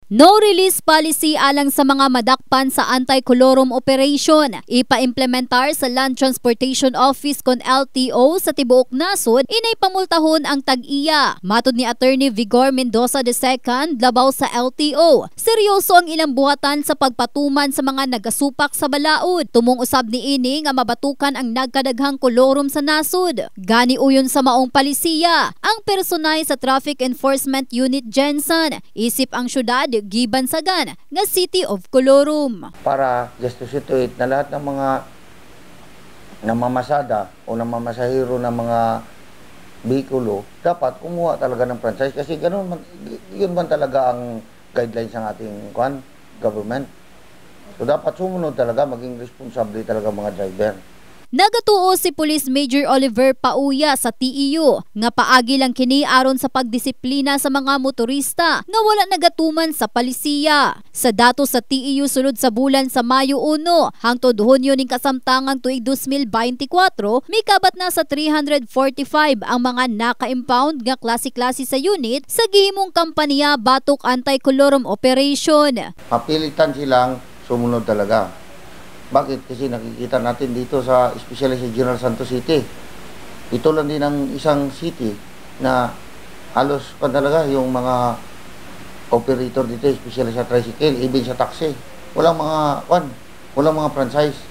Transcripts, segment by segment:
No release policy alang sa mga madakpan sa anti-colorum operation. Ipa-implementar sa Land Transportation Office kon LTO sa tibuok nasod inay pamultahon ang tag-iya. Matod ni Attorney Vigor Mendoza II, labaw sa LTO. Seryoso ang ilang buhatan sa pagpatuman sa mga nagasupak sa balaod. Tumong usab ni ini nga mabatukan ang nagkadaghang colorum sa nasod. Gani uyon sa maong palisiya, ang personay sa Traffic Enforcement Unit Jensen, isip ang syudad giban sagan nga City of Colorum. Para just to situate na lahat ng mga namamasada o namamasahero ng mga bikulo, dapat kumuha talaga ng franchise kasi ganun man, yun man talaga ang guidelines ng ating government. So dapat sumunod talaga, maging responsable talaga mga driver. Nagatuo si Police Major Oliver Pauya sa TEU nga paagi lang kini aron sa pagdisiplina sa mga motorista nga wala nagatuman sa palisiya. Sa datos sa TEU sulod sa bulan sa Mayo 1 hangtod Hunyo ning kasamtangang tuig 2024, mikabat na sa 345 ang mga naka-impound nga klase-klase sa unit sa gihimong kampanya batok anti-colorum operation. Mapilitan silang sumunod talaga. Bakit? Kasi nakikita natin dito sa especially sa General Santos City. Ito lang din ang isang city na halos pa talaga yung mga operator dito, especially sa tricycle, even sa taxi. Walang mga franchise.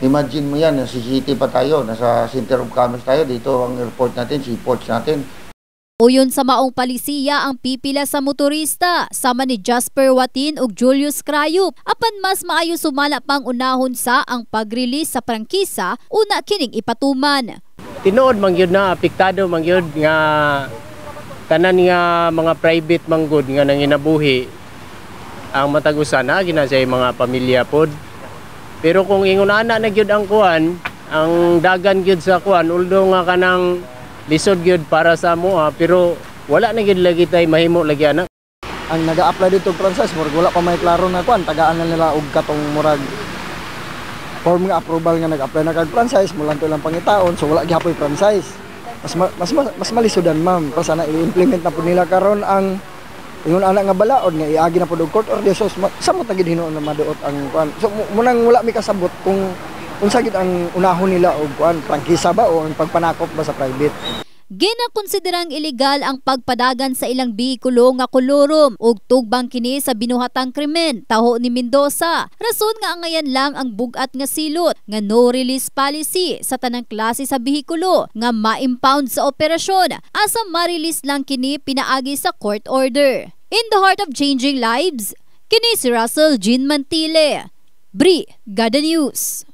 Imagine mo yan, sa city pa tayo, nasa center of commerce tayo, dito ang airport natin, seaports natin. Uyon sa maong palisiya ang pipila sa motorista sama ni Jasper Watin ug Julius Crayup apan mas maayo sumala pang unahon sa ang pag-release sa prangkisa una kining ipatuman. Tinuod man gyud na apektado man gyud nga tanan nga mga private manggod nga nanginabuhi ang matag-usa na gina say mga pamilya pod. Pero kung ingon ana na gyud ang kuan, ang dagan gyud sa kuan although nga kanang lisod gyud para sa moa pero wala na gyud lagi tay mahimo lagi ana. Ang naga-apply dito franchise murag wala pa may klaro na kuan tagaan na nila og katong murag form nga approval nga nag-apply na kag franchise mula to lang pangitaon so wala gyapon franchise. Mas malisodan ma'am para sana i-implement na pud nila karon ang ingon ana nga balaod nga iagi na pud og court order so samot na gid hinuon na maduot ang kuan. So munang wala mi kasabot kung unsa gid ang unahon nila og kuan prangkisa ba o ang pagpanakop ba sa private. Ginakonsiderang ilegal ang pagpadagan sa ilang bihikulo nga kolorum ug tugbang kini sa binuhatang krimen taho ni Mendoza. Rason nga angayan lang ang bugat nga silot nga no release policy sa tanang klase sa bihikulo nga ma-impound sa operasyon asa ma-release lang kini pinaagi sa court order. In the heart of changing lives, kini si Russell Jean Mantile, Brigada News.